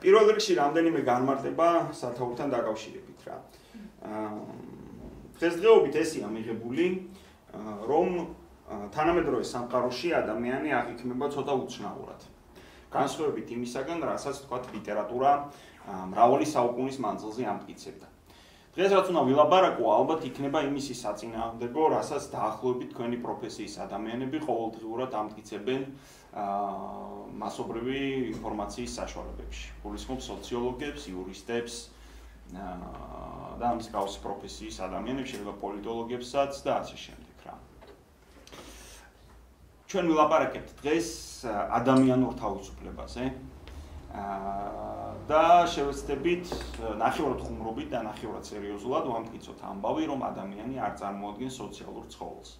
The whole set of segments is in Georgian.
პირველ რიგში რამდენიმე განმარტება სათაურთან დაკავშირებით რა. დღესდღეობით ესია მიღებული, რომ თანამედროვე სამყაროში ადამიანი აღიქმება ცოტა უცნაურად. განსხვავებით იმისაგან, რასაც თქვათ ლიტერატურა მრავალი საუკუნის მანძილზე ამტკიცებდა. დღეს რაც უნდა ვილაპარაკო, ალბათ იქნება იმისი საწინააღმდეგო, რასაც დაახლოებით თქვენი პროფესიის ადამიანები ყოველდღიურად ამტკიცებენ მასობრივი ინფორმაციის საშუალებებში. გულისხმობ სოციოლოგებს, იურისტებს და ამის გავსი პროფესიის ადამიანებს, შეიძლება პოლიტოლოგებსაც და ასე შემდეგ რა. ჩვენ ვილაპარაკებთ დღეს ადამიანურ თავისუფლებაზე და შევეცდებით ნახევრად ხუმრობით და ნახევრად სერიოზულად ვამტკიცოთ ამბავი, რომ ადამიანი არ წარმოადგენს სოციალურ ცხოველს.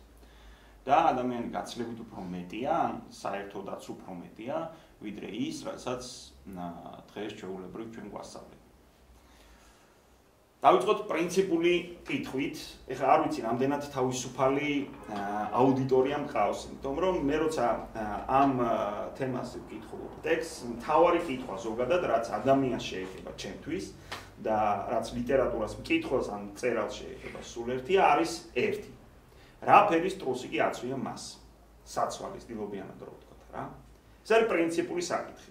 და ადამიანი გაცილებით უფრო მეტია, ან საერთოდაც უფრო მეტია, ვიდრე ის, რასაც დღეს ჩვეულებრივ ჩვენ გვასწავლეთ. დავიწყოთ პრინციპული კითხვით. ეხლა არ ვიცი, რამდენად თავისუფალი აუდიტორია მყავს, იმიტომ რომ მე როცა ამ თემას ვკითხულობ ტექსტს, მთავარი კითხვა ზოგადად, რაც ადამიანს შეეხება ჩემთვის და რაც ლიტერატურას მკითხველს ან წერალს შეეხება სულ ერთია, არის ერთი. რა ფერის ტრუსიკი აცვია მას? საცვალის დილობიანად რო ვთქვათ რა. ეს არის პრინციპული საკითხი.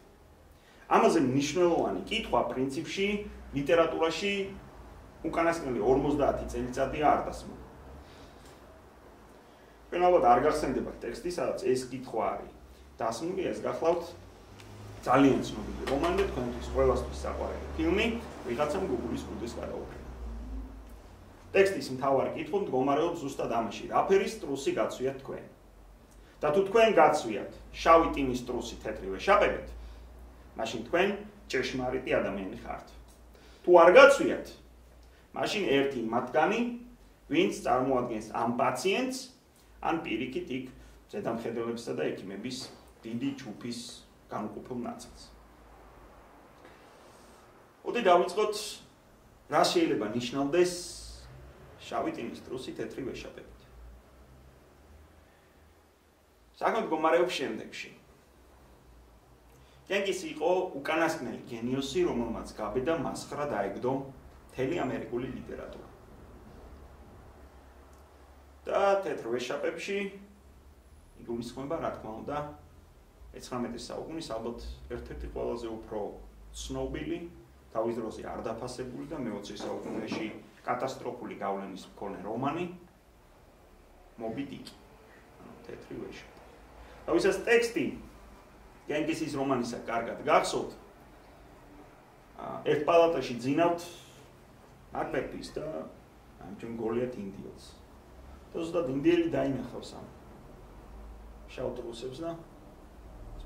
ამაზე მნიშვნელოვანი კითხვა პრინციპში ლიტერატურაში უკანასკნელი 50 წელიწადია არ დასმული. ჩვენ ალბათ არ გახსენდებათ ტექსტი, სადაც ეს კითხვა არის დასმული, ეს გახლავთ ძალიან ცნობილი რომანი და თქვენთვის ყველასთვის საყვარელი ფილმი, ვიღაცამ გუგლის ბუდეს გადაუფრინა. ტექსტის მთავარი კითხვა მდგომარეობს ზუსტად ამაში, რა ფერის ტრუსი გაცვიათ თქვენ? და თუ თქვენ გაცვიათ შავი ტინის ტრუსი თეთრი ვეშაპებით, მაშინ თქვენ ჭეშმარიტი ადამიანი ხართ. თუ არ გაცვიათ, მაშინ ერთი მათგანი, ვინც წარმოადგენს ამ პაციენტს, ან პირიქით იქ ზედამხედველებსა და ექიმების დიდი ჯგუფის განუყოფელ ნაწილს. ოდე დავიწყოთ, რა შეიძლება ნიშნავდეს შავი ტინის ტრუსი თეთრი ვეშაპებით. საქმე მდგომარეობს შემდეგში. კენგისი იყო უკანასკნელი გენიოსი, რომელმაც გაბედა მასხრა დაეგდო მთელი ამერიკული ლიტერატურა. და თეთრ ვეშაპებში იგულისხმება, რა თქმა უნდა, 19 საუკუნის ალბათ ერთ-ერთი ყველაზე უფრო ცნობილი, თავის დროზე არ დაფასებული და მე-20 საუკუნეში კატასტროფული გავლენის მქონე რომანი მობი დიკი, თეთრი ვეშაპი. და ვისაც ტექსტი კენგისის რომანისა კარგად გახსოვთ, ერთ პალატაში ძინავთ მაკბეტის და ამჯერ გოლიათ ინდიელს. და ზუსტად ინდიელი დაინახავს ამ შავ ტრუსებს და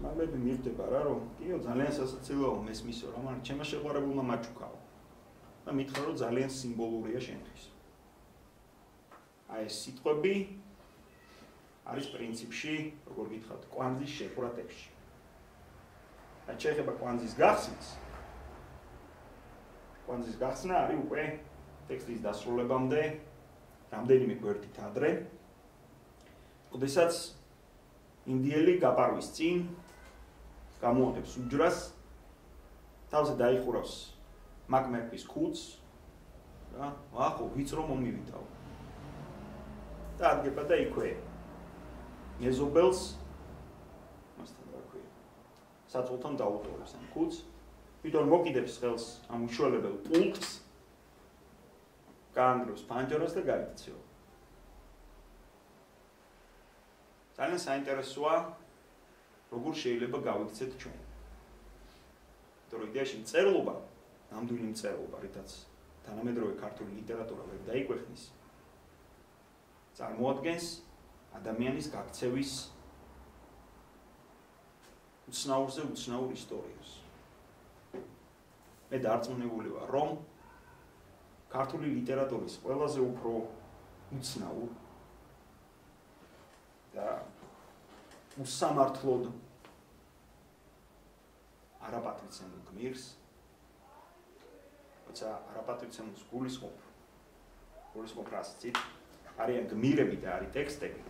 მაკბეტი მიხვდება რა, რომ კიო ძალიან სასაცილოა მესმისო რომანი, ჩემმა შეყვარებულმა მაჩუქაო. და მითხრა, რომ ძალიან სიმბოლურია შენთვის. აი ეს სიტყვები არის პრინციპში, როგორ გითხრათ, კვანძის შეხრა ტექსტში. და შეეხება კვანძის გახსნას. კვანძის გახსნა არის უკვე ტექსტის დასრულებამდე რამდენიმე გვერდით ადრე. როდესაც ინდიელი გაპარვის წინ გამოუღებს უჯრას, თავზე დაიხურავს მაკმერფის ქუდს და ახო ვიწრო მომივიდაო. და ადგება და იქვე მეზობელს მასთან რა ქვია, საწოლთან დაუტოვებს ამ ქუდს, ვიდრე მოკიდებს ხელს ამ უშუალებელ პუნქტს, გაანგრევს პანჯარას და გაიქცევა. ძალიან საინტერესოა, როგორ შეიძლება გავიქცეთ ჩვენ. იმიტომ რომ იდეაში მწერლობა, ნამდვილი მწერლობა, რითაც თანამედროვე ქართული ლიტერატურა ვერ დაიკვეხნის, წარმოადგენს ადამიანის გაქცევის უცნაურზე უცნაურ ისტორიას. მე დარწმუნებული ვარ, რომ ქართული ლიტერატურის ყველაზე უფრო უცნაურ და უსამართლოდ არაპატრიცემულ გმირს, როცა არაპატრიცემულს გულისხმობ რას ცით, არიან გმირები და არის ტექსტები,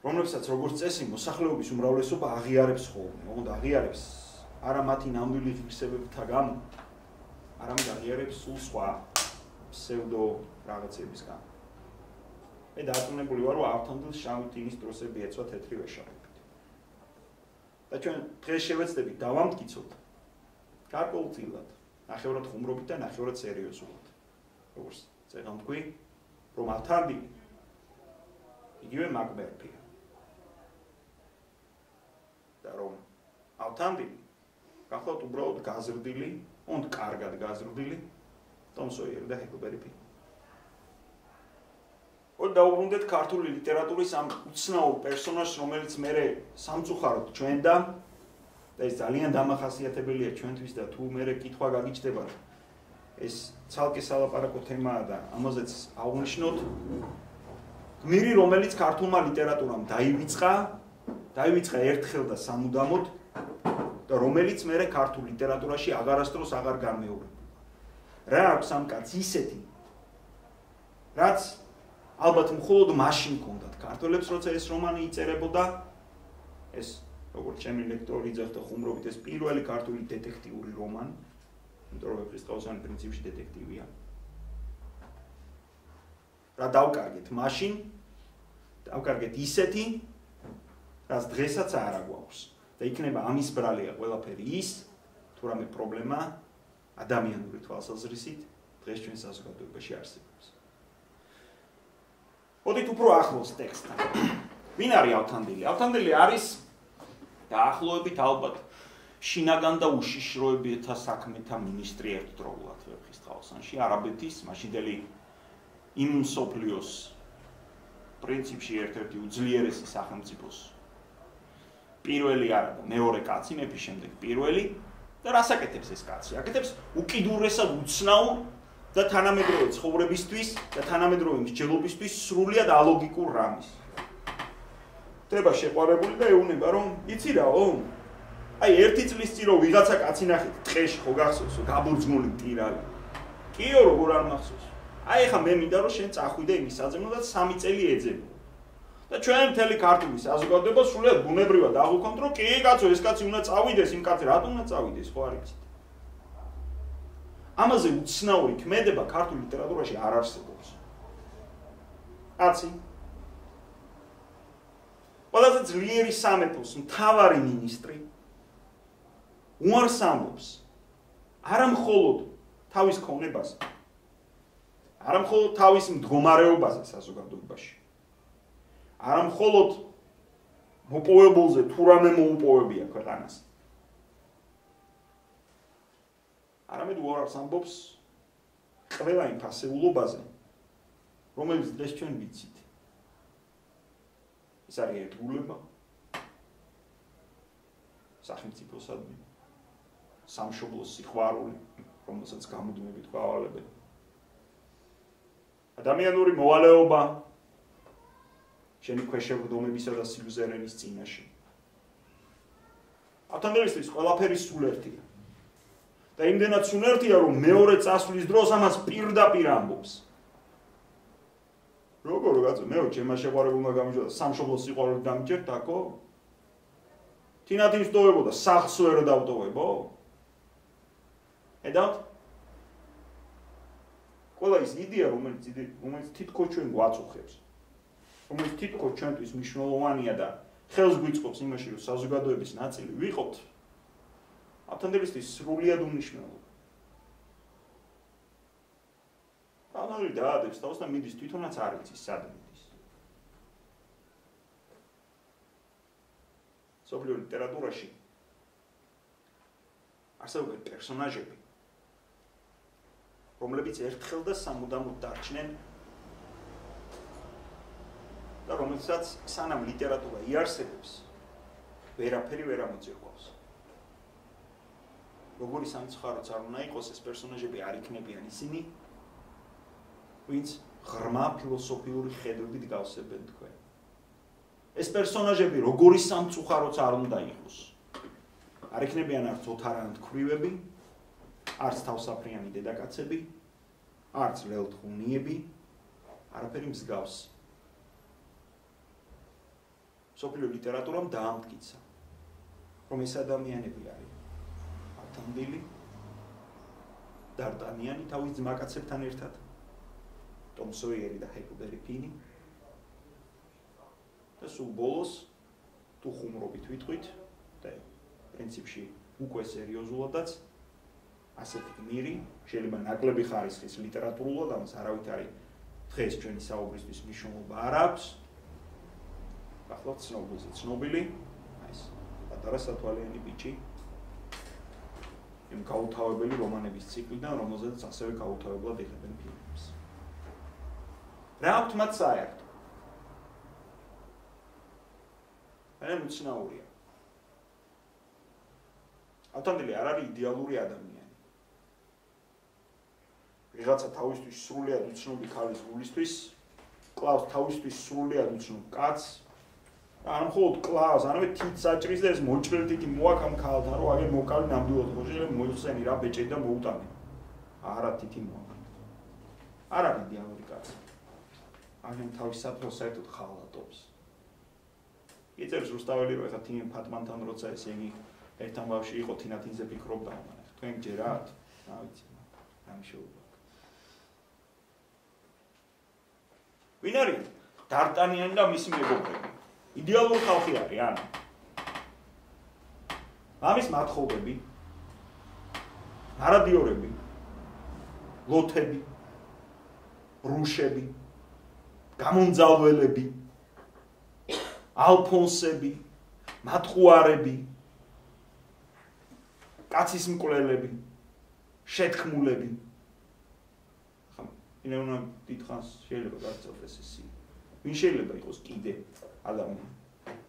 რომლებსაც როგორც წესი მოსახლეობის უმრავლესობა აღიარებს ხოლმე, ოღონდ აღიარებს არა მათი ნამდვილი ღირსებებთა გამო, არამედ აღიარებს სულ სხვა ფსევდო რაღაცების გამო. მე დარწმუნებული ვარ, რომ ავთანდილს შავი ტინის დროსები ეცვა თეთრი ვეშაპებით. და ჩვენ დღეს შევეცდებით დავამტკიცოთ გარკვეულწილად, ნახევრად ხუმრობით და ნახევრად სერიოზულად. როგორც წეგან თქვი, რომ ავთანდილი იგივე მაგბერფია. და რომ ავთანდილი გახლავთ უბრალოდ გაზრდილი, und კარგად გაზრდილი ტომ სოიერი და ჰეკლბერი ფილმი. დაუბრუნდეთ ქართული ლიტერატურის ამ უცნაურ პერსონაჟს, რომელიც მერე სამწუხაროდ ჩვენდა და ეს ძალიან დამახასიათებელია ჩვენთვის და თუ მერე კითხვა გაგიჩნდებათ, ეს ცალკე სალაპარაკო თემაა და ამაზეც აღვნიშნოთ გმირი, რომელიც ქართულმა ლიტერატურამ დაივიწყა ერთხელ და სამუდამოდ და რომელიც მერე ქართულ ლიტერატურაში აღარასდროს აღარ განმეორებულა. რა აქვს ამ კაცს ისეთი, რაც ალბათ მხოლოდ მაშინ ჰქონდათ ქართველებს, როცა ეს რომანი იწერებოდა, ეს როგორც ჩემი ლექტორი ძახდა ხუმრობით, ეს პირველი ქართული დეტექტიური რომანი, იმიტომ რომ ვეფხისტყაოსანი პრინციპში დეტექტივია. რა დავკარგეთ მაშინ, დავკარგეთ ისეთი, რაც დღესაც არ აგვაქვს. და იქნება ამის ბრალია ყველაფერი ის, თუ რამე პრობლემა ადამიანური თვალსაზრისით დღეს ჩვენ საზოგადოებაში არსებობს. მოდით უფრო ახლოს ტექსტთან. ვინ არის ავთანდილი? ავთანდილი არის დაახლოებით ალბათ შინაგან და უშიშროებათა საქმეთა მინისტრი ერთდროულად ვეფხისტყაოსანში, არაბეთის მაშინდელი იმ მსოფლიოს პრინციპში ერთ-ერთი უძლიერესი სახელმწიფოს პირველი არა და მეორე კაცი, მეფის შემდეგ პირველი და რას აკეთებს ეს კაცი? აკეთებს უკიდურესად უცნაურ და თანამედროვე ცხოვრებისთვის და თანამედროვე მსჯელობისთვის სრულიად ალოგიკურ რამის. ხდება შეყვარებული და ეუბნება, რომ იცი რაო? აი ერთი წლის წინ რომ ვიღაცა კაცი ნახეთ, ტყეში ხო გახსოვს, გაბურძმული ტირალი. კიო როგორ არ მახსოვს? აი ეხა მე მინდა რომ შენ წახვიდე იმის საძებნო და 3 წელი ეძებო. და ჩვენ მთელი ქართული საზოგადოება სრულიად ბუნებრივად აღვიქონთ, რომ კი კაცო, ეს კაცი უნდა წავიდეს, იმ კაცი რატომ უნდა წავიდეს, ხო არ იცით? ამაზე უცნაური ქმედება ქართულ ლიტერატურაში არ არსებობს. კაცი ყველაზე ძლიერი სამეფოს მთავარი მინისტრი უარს ამბობს არა მხოლოდ თავის ქონებას, არა მხოლოდ თავის მდგომარეობაზე საზოგადოებაში, არა მხოლოდ მოპოვებულზე თუ რამე მოუპოვებია ქვეყანას, არამედ უარს ამბობს ყველა იმ ფასეულობაზე, რომელიც დღეს ჩვენ ვიცით. ეს არის ერთგულება, სახელმწიფოსადმი, სამშობლოს სიყვარული, რომელსაც გამუდმებით გვავალებენ. ადამიანური მოვალეობა შენი ქვეშევრდომებისა და სიუზერენის წინაშე. ავთანდილისთვის ყველაფერი სულერთია. და იმდენად სულერთია, რომ მეორე წასვლის დროს ამას პირდაპირ ამბობს. როგორ კაცო, მე ჩემმა შეყვარებულმა გამიჯდა სამშობლოს სიყვარულით დამიჯერთ, აკო? თინათინს ტოვებოდა, სახლს ვერ დავტოვებო? ედავთ? ყველა ის იდეა, რომელიც თითქოს ჩვენ გვაწუხებს, რომელიც თითქოს ჩვენთვის მნიშვნელოვანია და ხელს გვიწყობს იმაში, რომ საზოგადოების ნაწილი ვიყოთ, ავთანდილისთვის სრულიად უმნიშვნელოა. ავთანდილი დაადებს თავს და მიდის თვითონაც არ იცის სად მიდის. მსოფლიო ლიტერატურაში არსებობენ პერსონაჟები, რომლებიც ერთხელ და სამუდამოდ დარჩნენ და რომელსაც სანამ ლიტერატურა იარსებებს, ვერაფერი ვერ ამოძირკვავს. როგორი სამწუხაროც არ უნდა იყოს, ეს პერსონაჟები არ იქნებიან ისინი, ვინც ღრმა ფილოსოფიური ხედვებით გავსებენ თქვენ. ეს პერსონაჟები როგორი სამწუხაროც არ უნდა იყოს. არ იქნებიან არც ოთარანთ ქვრივები, არც თავსაფრიანი დედაკაცები, არც ლელთხუნიები, არაფერი მსგავსი. მსოფლიო ლიტერატურამ დაამტკიცა, რომ ეს ადამიანები არიან ნამდვილი დარტანიანი თავის ძმაკაცებთან ერთად ტომ სოიერი და ჰეკლბერი ფინი და სულ ბოლოს თუ ხუმრობით ვიტყვით და პრინციპში უკვე სერიოზულადაც ასეთი გმირი შეიძლება ნაკლები ხარისხის ლიტერატურულად ამას არავით არის დღეს ჩვენი საუბრისთვის მნიშვნელობა არ აქვს ახლა ცნობილი ეს პატარა სათვალიანი ბიჭი იმ გაუთავებელი რომანების ციკლიდან რომელზეც ასევე გაუთავებლად იღებენ ფილმებს რა აქვს მათ საერთო ეს უცნაურია ავთანდილი არ არის იდეალური ადამიანი ვიღაცა თავისთვის სრულიად უცნობი ქალის გულისთვის კლავს თავისთვის სრულიად უცნობ კაცს არ მხოლოდ კლავს არამედ თით საჭრის და ეს მოჭრილი თითი მოაქამ ქალთან რომ აგერ მოკალი ნამდვილად ხო შეიძლება მოიხსენი რა ბეჭედი და მოუტანე არა თითი მოაქამ არ არის იდეალური კაცი აგენ თავის საფრთხეს საერთოდ ხალატობს იწერს რუსთაველი რომ ეხა თინი ფატმანთან როცა ესე იგი ერთთან ბავში იყო თინათინზე ფიქრობდა მაგრამ თქვენ ჯერათ რა ვიცი რამე შეუძლია ვინ არის დარტანიანი და მისი მეგობრები იდეალური ხალხი არის ან ამის მათხოვები არადიორები ლოთები რუშები გამომძალველები ალფონსები მათყუარები კაცის მკვლელები შეთქმულები ინეუნა დიდხანს შეიძლება გაწევდეს ისი ვინ შეიძლება იყოს კიდე ადამიანი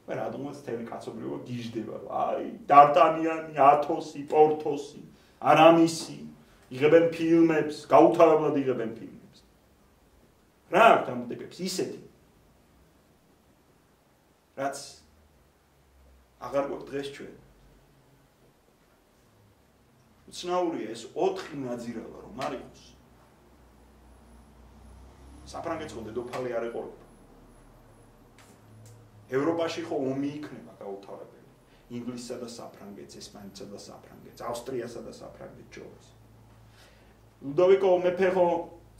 მე რადგანაც თელი კაცობრიობა გიждდება აი დარტანიანი ათოსი პორთოსი არამისი იღებენ ფილმებს გაუთავებლად იღებენ ფილმებს რა აქვს ამ ტიპებს ისეთი რაც აღარ გვაქვს დღეს ჩვენ უცნაურია ეს 4 ნაძირალა რომ არ იყოს საფრანგეთს დედოფალი არ ეყოლება ევროპაში ხო ომი იქნება გაუთავებელი ინგლისსა და საფრანგეთს ესპანეთსა და საფრანგეთს ავსტრიასა და საფრანგეთს შორის ლუდოვიკო მეფე ხო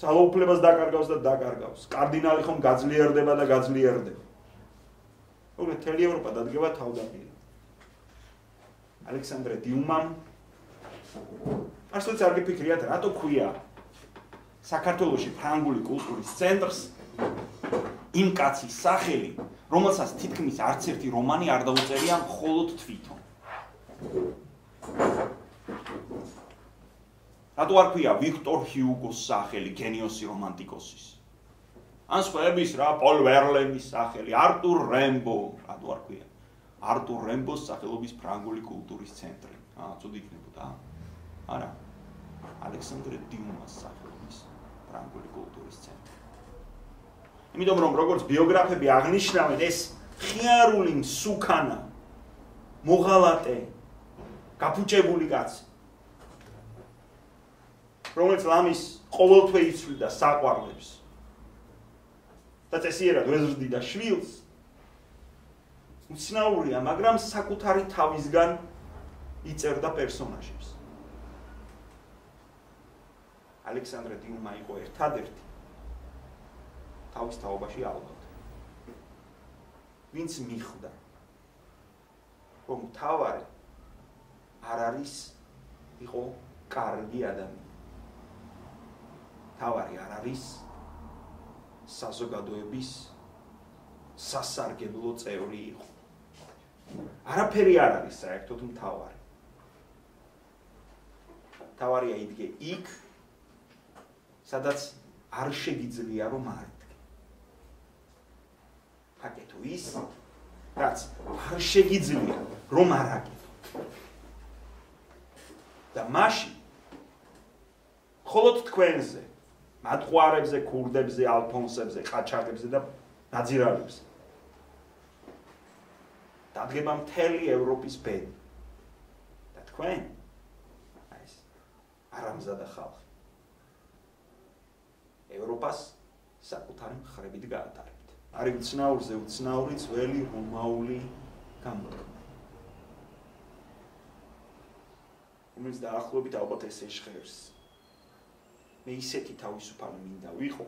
ძალაუფლებას დაკარგავს და დაკარგავს კარდინალი ხომ გაძლიერდება და გაძლიერდება უბრალოდ მთელი ევროპა დადგება თავდაპირველად ალექსანდრე დიუმამ ასოც არ გიფიქრიათ რატო ქვია საქართველოში ფრანგული კულტურის ცენტრს იმ კაცის სახელი რომელსაც თითქმის არც ერთი რომანი არ დაუწერია მხოლოდ თვითონ რატო არ ქვია ვიქტორ ჰიუგოს სახელი გენიოსი რომანტიკოსის ან სხვაების რა პოლ ვერლენის სახელი არტურ რემბო რატო არ ქვია არტურ რემბოს სახელობის ფრანგული კულტურის ცენტრი ცუდი იქნებოდა არა ალექსანდრე დიუმას სახელობის ფრანგული კულტურის ცენტრი იმიტომ რომ როგორც ბიოგრაფები აღნიშნავენ ეს ხიარული მსუქანა მოღალატე გაფუჭებული კაცი რომელიც ლამის ყოველთვე იცვლიდა საყვარლებს და წესიერად ვეზრდიდა შვილს უცნაურია მაგრამ საკუთარი თავისგან იწერდა პერსონაჟებს ალექსანდრე დიუმა იყო ერთადერთი თავის თაობაში ალბათ ვინც მიხვდა რომ თავარი არ არის იყო კარგი ადამიანი თავარი არ არის საზოგადოების სასარგებლო წევრი იყო არაფერი არ არის საერთოდ მთავარი თავარია იდგე იქ სადაც არ შეგიძლია რომ არ აკეთო ის რაც არ შეგიძლია რომ არ აკეთო და მაშინ მხოლოდ თქვენზე მათყუარებზე, ქურდებზე, ალფონსებზე, ყაჩაღებზე და ნაძირალებზე დადგება მთელი ევროპის ბედი და თქვენ ეს არამზადა ხალხი ევროპას საკუთარი მხრებით გაატარებთ არის უცნაურზე უცნაური ძველი რომაული გამორჩევა რომელიც დაახლოებით ალბათ ეს ეშხერს. მე ისეთი თავისუფალი მინდა ვიყო,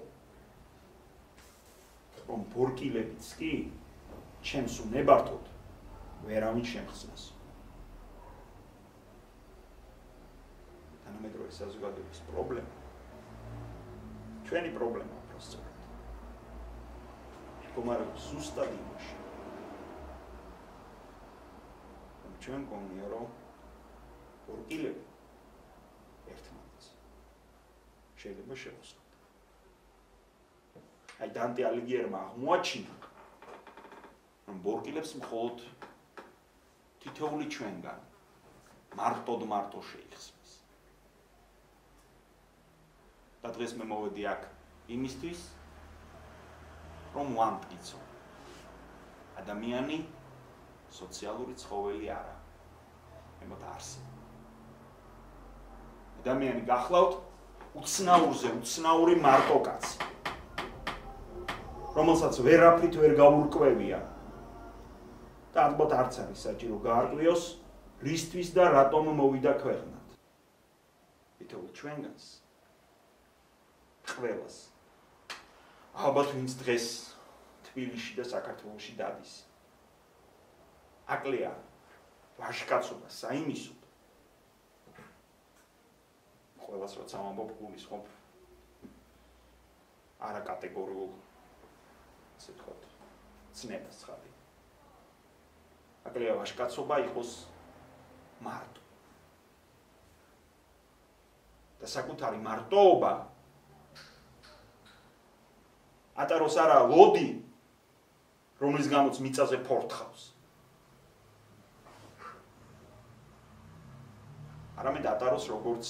რომ ბორკილებიც კი ჩემს უნებართოდ ვერავინ შემხსნას. თანამედროვე საზოგადოების პრობლემა ჩვენი პრობლემაა უბრალოდ. მდგომარეობს ზუსტად იმაში, რომ ჩვენ გონია, რომ ბორკილები ერთმანეთს შეიძლება შევხსნათ. აი დანტე ალიგიერმა აღმოაჩინა, რომ ბორკილებს მხოლოდ თითოეული ჩვენგან მარტო შეიხსნას. და დღეს მე მოვედი აქ იმისთვის, რომ ვამტკიცო. ადამიანი სოციალური ცხოველი არა. ემოთ არსება. ადამიანი გახლავთ უცნაურზე უცნაური მარტო კაცი, რომელსაც ვერაფრით ვერ გაურკვევია და ალბათ არც არის საჭირო გაარკვიოს, რისთვის და რატომ მოვიდა ქვეყნად. თითოეულ ჩვენგანს ყველას ალბათ ვინც დღეს თბილისში და საქართველოში დადის, აკლია ვაჟკაცობა საიმისოდ, ყველას როცა ვამბობ გულისხმობ არაკატეგორიულ, ასე ვთქვათ, ცნებას ცხადი. აკლია ვაჟკაცობა იყოს მარტო. და საკუთარი მარტოობა ატაროს არა ლოდი, რომლის გამოც მიწაზე ფორთხავს. არამედ ატაროს როგორც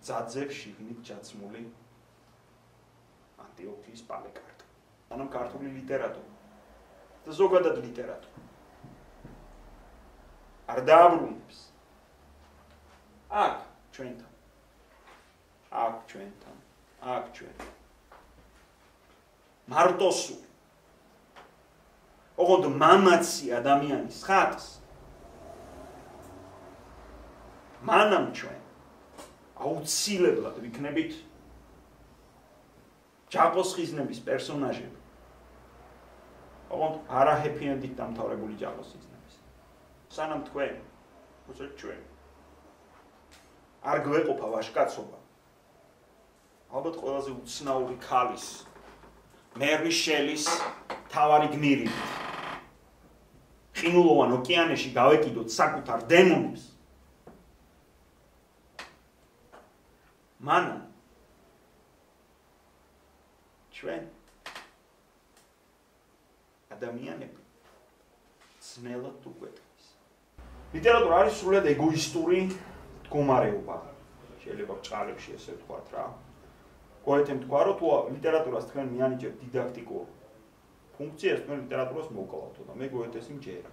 ძაძებ შიგნით ჩაცმული ანტიოქიის პალეკარტი. ანუ ქართული ლიტერატურა და ზოგადად ლიტერატურა არ დააბრუნებს აქ ჩვენთან. აქ ჩვენთან. მარტოსუ ოღონდ მამაცი ადამიანის ხატს მანამ ჩვენ აუცილებლად ვიქნებით ჯაყოს ხიზნების პერსონაჟები. ოღონდ არა ჰეპი-ენდით დამთავრებული ჯაყოს ხიზნების. სანამ თქვენ, უცებ ჩვენ არ გვეყოფა ვაჟკაცობა, ალბათ ყველაზე უცნაური ქალის, მერი შელის თავარი გმირით ყინულოვან ოკეანეში გავეკიდოთ საკუთარ დემონებს. მანამ ჩვენ ადამიანები ძნელად უგვეტყვის. ლიტერატურა არის სრულად ეგოისტური მდგომარეობა. შეიძლება ბრჭყალებში ესე ვთქვათ რა. გოეთემ თქვა, რომ თუ ლიტერატურას თქვენ მიანიჭებთ დიდაქტიკურ ფუნქციას, თქვენ ლიტერატურას მოკავავთ და მე გოეთეს იმჯერა.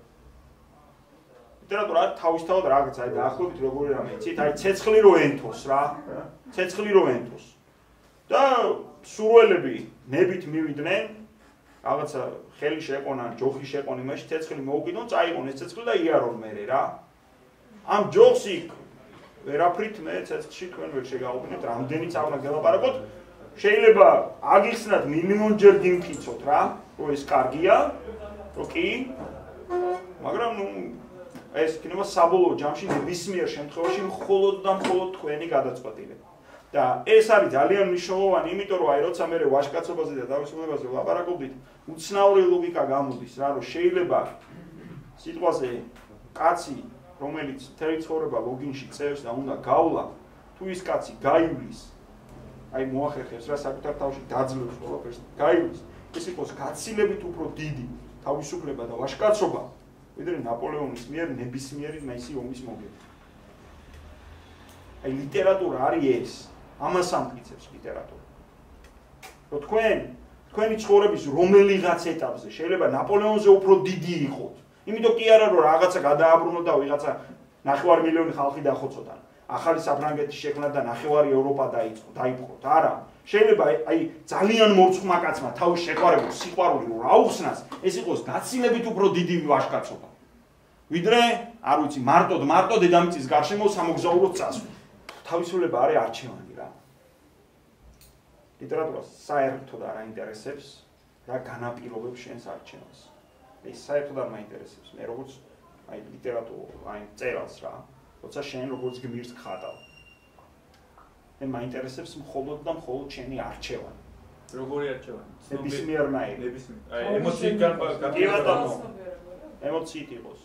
ლიტერატურა თავისთავად რაღაც აი დაახლოებით როგორი რამე იცით, აი ცეცხლი რო ენთოს რა, ცეცხლი რო ენთოს. და სურველები ნებით მივიდნენ, რაღაცა ხელი შეყონან, ჯოხი შეყონ იმაში, ცეცხლი მოუკიდონ, წაიღონ ეს ცეცხლი და იარონ მერე რა. ამ ჯოხს იქ ვერაფრით მე ცეცხლში თქვენ ვერ შეგაუყენებთ, რამდენიც არ უნდა გელაპარაკოთ. შეიძლება აგიხსნათ მილიონჯერ გიმკიცოთ რა, რომ ეს კარგია, რომ კი, მაგრამ ნუ ეს იქნება საბოლოო ჯამში ნებისმიერ შემთხვევაში მხოლოდ და მხოლოდ თქვენი გადაწყვეტილება. და ეს არის ძალიან მნიშვნელოვანი, იმიტომ რომ აი როცა მე ვაჟკაცობაზე და თავისუფლებაზე ვლაპარაკობდით, უცნაური ლოგიკა გამოდის რა, რომ შეიძლება სიტყვაზე კაცი, რომელიც მთელი ცხოვრება ლოგინში წევს და უნდა გავლა, თუ ის კაცი გაივლის, აი მოახერხებს რა საკუთარ თავში დაძლევს ყველაფერს, გაივლის, ეს იყოს გაცილებით უფრო დიდი თავისუფლება და ვაჟკაცობა, ვიდრე ნაპოლეონის მიერ ნებისმიერი მეისი ომის მოგება. აი ლიტერატურა არის ეს, ამას ამტკიცებს ლიტერატურა. რომ თქვენი ცხოვრების რომელიღაც ეტაპზე შეიძლება ნაპოლეონზე უფრო დიდი იყოთ. იმიტომ კი არა რომ რაღაცა გადააბრუნოთ და ვიღაცა 9 მილიონი ხალხი დახოცოთ. ახალი საფრანგეთის შექმნა და ნახევარი ევროპა დაიპყროთ. არა. შეიძლება აი ძალიან მორწმუნ კაცმა თავის შეყვარებულ სიყვარული რომ აუხსნას, ეს იყოს გაცილებით უფრო დიდი ვაჟკაცობა. ვიდრე, არ ვიცი, მარტო დედამიწის გარშემო სამოგზაუროდ წასვლა. თავისუფლება არის არჩევანი რა. ლიტერატურას საერთოდ არ აინტერესებს რა განაპირობებს შენს არჩევანს. ეს საერთოდ არ მაინტერესებს. მე როგორც აი ლიტერატურა, აი წერალს რა, როცა შენ როგორც გმირს ხატავ. მე მაინტერესებს მხოლოდ და მხოლოდ შენი არჩევანი. როგორი არჩევანი? ნებისმიერნაირი. აი ემოციით განპირობებული. ემოციით იყოს.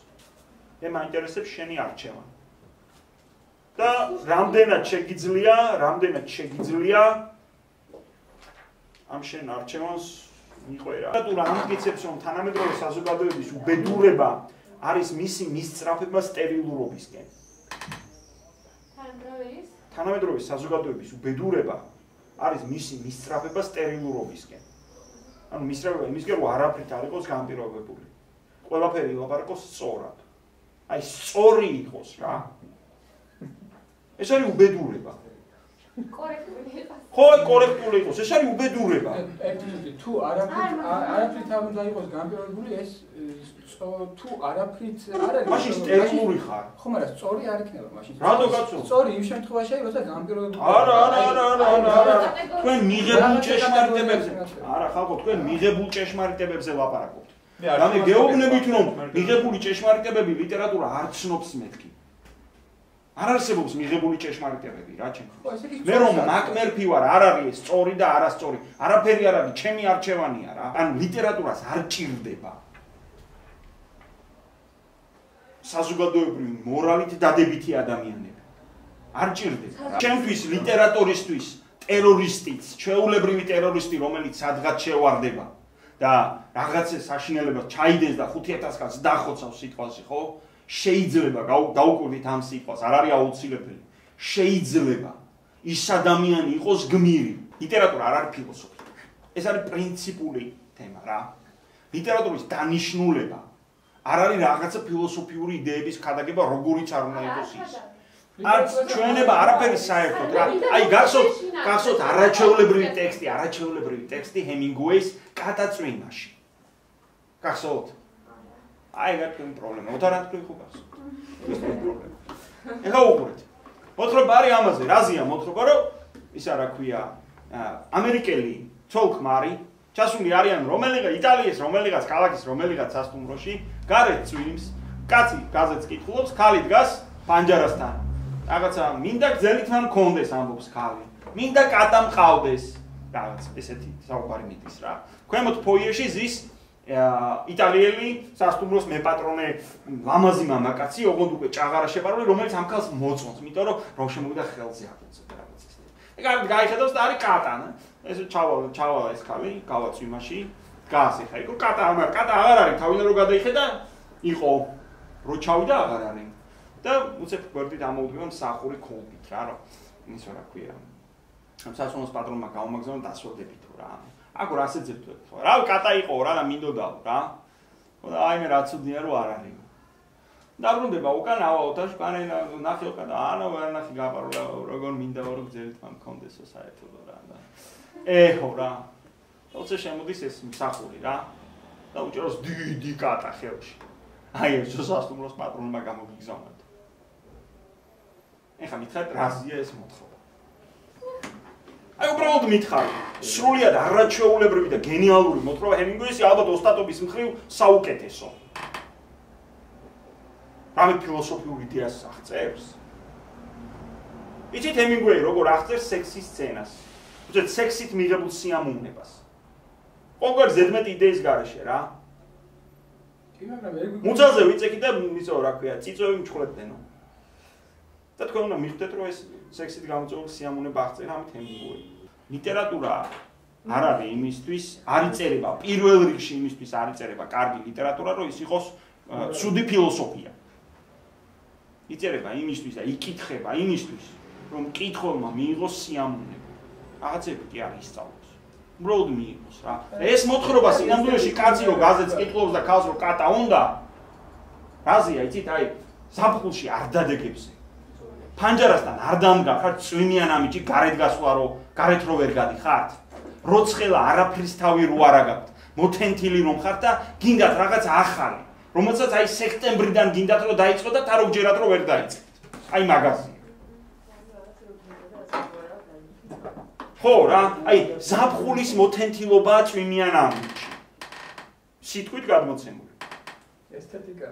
მე მაინტერესებს შენი არჩევანი. და რამდენად შეგიძლია ამ შენ არჩევანს მიყვერა. ლიტერატურა ამტკიცებს რომ თანამედროვე საზოგადოების უბედურება არის მისი მისწრაფება სტერილურობისკენ. თანამედროვე საზოგადოების უბედურება არის მისი მისწრაფება სტერილურობისკენ. ანუ მისწრაფება იმისკენ რომ არაფრით არ იყოს განპირობებული. ყველაფერი ილაპარაკოს სწორად. აი სწორი იყოს რა. ეს არის უბედურება. კორექტული იყოს. ხო, კორექტული იყოს. ეს არის უბედურება. თუ არაფრით არ უნდა იყოს განპირობებული, ეს თუ არაფრით არ არის. მაშინ სტერილური ხარ. ხო, მაგრამ სწორი არ იქნება მაშინ. რატო კაცო? სწორი იმ შემთხვევაში, როცა განპირობებული. არა. თქვენ მიღებულ ჭეშმარიტებებზე. არა, ხალხო, თქვენ მიღებულ ჭეშმარიტებებზე ლაპარაკობთ. რამე გეუბნებით რომ მიღებული ჭეშმარიტებები ლიტერატურა არ ცნობს მეთქი. არ არსებობს მიღებული ჭეშმარიტებები რა ჩემ. მე რომ მაკმერფი ვარ, არ არის სწორი და არასწორი. არაფერი არ არის, ჩემი არჩევანია რა. ანუ ლიტერატურას არ ჭირდება. საზოგადოებრივი მორალით დადებითი ადამიანები. არ ჭირდება. ჩემთვის ლიტერატურისთვის ტერორისტიც, ჩვეულებრივი ტერორისტი, რომელიც სადღაც შევარდება და რაღაცა საშინელებას ჩაიდენს და 5000 კაცს დახოცავს სიტყვაზე, ხო? შეიძლება დაუკვირდით ამ სიტყვას, არ არის აუცილებელი. შეიძლება ის ადამიანი იყოს გმირი. ლიტერატურა არ არის ფილოსოფია. ეს არის პრინციპული თემა რა. ლიტერატურის დანიშნულება არ არის რაღაცა ფილოსოფიური იდეების ქადაგება, როგორიც არ უნდა იყოს ის. არც ჩვენება არაფერი საერთოდ რა. აი გახსოვთ არაჩვეულებრივი ტექსტი ჰემინგუეის კატაწვიმაში. გახსოვთ? აი გაკეთე პრობლემა. უთარანტქვი ხო გახსოვთ? ეს პრობლემა. ეხლა უყურეთ. მოთხრობა არის ამაზე, რაზეა მოთხრობა, რომ ისა რა ქვია, ამერიკელი ცოლ-ქმარი ჩასული არიან იტალიის რომელიღაც ქალაქის რომელიღაც სასტუმროში, გარეთ წვიმს, კაცი გაზეთს კითხულობს, ქალი დგას პანჯარასთან. რაღაცა მინდა გზელით რა მქონდეს ამბობს ქალი. მინდა კატა მყავდეს. რაღაც ესეთი საუბარი მიდის რა. ქვემოთ ფოიეში ზის იტალიელი სასტუმროს მეპატრონე ლამაზი მამაკაცი, ოღონდ უკვე ჭაღარა შეპარული, რომელიც ამ ქალს მოწონს, იმიტომ რომ შემოვიდა ხელზე აკეთებს რაღაც ეს. ეგ გაიხედავს და არის კატა, ეს ჩავალ ეს ქალი, გავაწვიმაში, დგას ეხა, იქ კატა აღარ არის, თავიდან რო გადაიხედა, იყო რო ჩავიდა აღარ არის. და უცებ გვერდით ამოვდგება მსახური ქოლბით რა, რომ ისო რა ქვია. ამ სასტუმროს პატრონმა გაუმაგზავნა დასვადებით რა. აქ რა შეძებთ ხო? რა კატა იყო რა და მინდოდაო რა. და აი მე რა ცუდია რომ არ არის. დაბრუნდება უკან ავაოთაშ კანე ნახე უკან ანა ვერ ნახე გაპარო როგორ მინდა რომ გძელით მქონდესო საერთოდ რა და ეხო რა. თორე შემოდის ეს მსახური რა. და უჭეროს დიდი კატა ხელში. აი ეს სასტუმროს პატრონმა გამოგიგზავნა. ეხა მითხარით რაზეა ეს მოთხრობა. აი უბრალოდ მითხარ, სრულიად არაჩვეულებრივი და გენიალური მოთხრობა ჰემინგუეისი ალბათ ოსტატობის მხრივ საუკეთესო. რამე ფილოსოფიური იდეას აღწერს. იცით ჰემინგუეი როგორ აღწერს სექსის სცენას? უცებ სექსით მიღებულ სიამოვნებას. ყოველგვარ ზედმეტი იდეის გარეშე რა. კი, მაგრამ ეგ მუცელზე ვიწექი და ისო რა ქვია, წიწვევი მჩხვლეტდენო. და თქვენ უნდა მიხვდეთ რომ ეს სექსით გამოწვეული სიამოვნება აღწერა ამით ჰემინგუეი. ლიტერატურა არ არის იმისთვის, არ იწერება პირველ რიგში იმისთვის არ იწერება კარგი ლიტერატურა, რომ ის იყოს ცუდი ფილოსოფია. იწერება იმისთვის და იკითხება იმისთვის, რომ მკითხველმა მიიღოს სიამოვნება. რაღაცები კი არ ისწავლოს. უბრალოდ მიიღოს რა. ეს მოთხრობა სინამდვილეში კაცი რომ გაზეთს კითხულობს და ქალს რომ კატა უნდა, რაზეა იცით აი ზაფხულში არ დადეგებზე. ფანჯარასთან არ დამდგარ ხარ წვიმიან ამიჯი გარეთ გასვლა გარეთ რო ვერ გადიხართ როცხელა არაფრის თავი რო არა გაქვთ მოთენთილი რომ ხართ და გინდათ რაღაც ახალი რომელსაც აი სექტემბრიდან გინდათ რომ დაიწყო და თაროგჯერად რო ვერ დაიწყეთ აი მაგაზია ხო რა აი ზაფხულის მოთენთილობაა წვიმიან ამიჯი სიტყვით გადმოცემული ესთეტიკა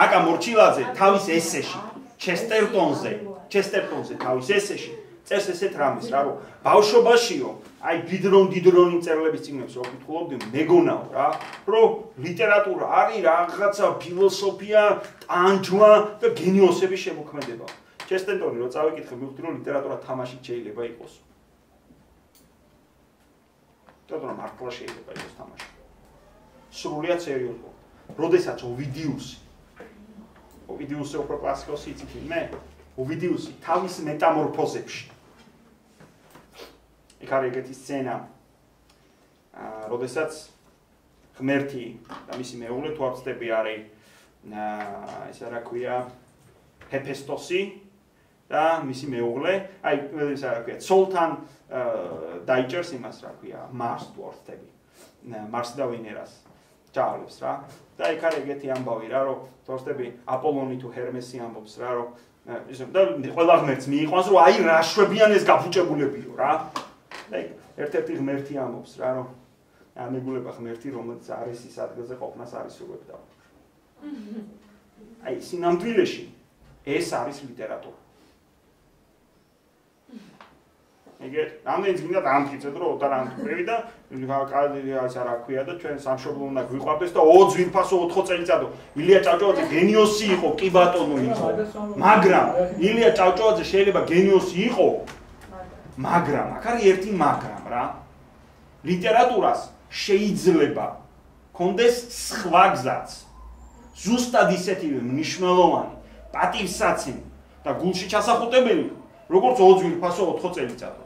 აკა მორჩილაძე თავის ესეში ჩესტერტონზე თავის ესეში წერს ესეთ რამეს რა რომ ბავშვობაშიო აი დიდრონი წერლების წიგნებს რო ვკითხულობდი მეგონაო რა რომ ლიტერატურა არის რაღაცა ფილოსოფია ტანჯვა და გენიოსების შემოქმედება ჩესტერტონი რო წავიკითხე მივხვდი რომ ლიტერატურა თამაშით შეიძლება იყოს თორემ მართლა შეიძლება იყოს თამაში სრულიად სერიოზულად როდესაც ოვიდიუსი უფრო კლასიკოსი იცით მე ოვიდიუსი თავის მეტამორფოზებში იქ არის ეგეთი სცენა როდესაც ღმერთი და მისი მეუღლე თუ არ ვცდები არის ესა რა ქვია ჰეფესტოსი და მისი მეუღლე აი ესა რა ქვია ცოლთან დაიჭერს იმას რა ქვია მარსს თუ არ ვცდები მარსს და ვენერას ჭავლებს რა და იქ არის ეგეთი ამბავი რა რომ თუ არ ვცდები აპოლონი თუ ჰერმესი ამბობს რა რომ ისე და ყველა ღმერთს მიიყვანს რომ აი რა შვებიან ეს გაფუჭებულებიო რა და ერთ-ერთი ღმერთი ამბობს რა რომ ამეგულება ღმერთი რომელიც არის ის ადგილზე ყოფნას არის უგებდა აი სინამდვილეში ეს არის ლიტერატურა ეგეთ რამდენიც გინდათ ამტკიცეთ რომ ოთარ ამტკივი და კალდიას არა ქვია და ჩვენ სამშობლო უნდა გვიყვარდეს და ძვირფასო 4 წელიწადო ილია ჭავჭავაძე გენიოსი იყო კი ბატონო იყო მაგრამ ილია ჭავჭავაძე შეიძლება გენიოსი იყო მაგრამ აქ არის ერთი მაგრამ რა ლიტერატურას შეიძლება კონდეს სხვა გზაც ზუსტად ისეთივე მნიშვნელოვანი პატივსაცემი და გულში ჩასახუტებელი როგორც ძვირფასო 4 წელიწადო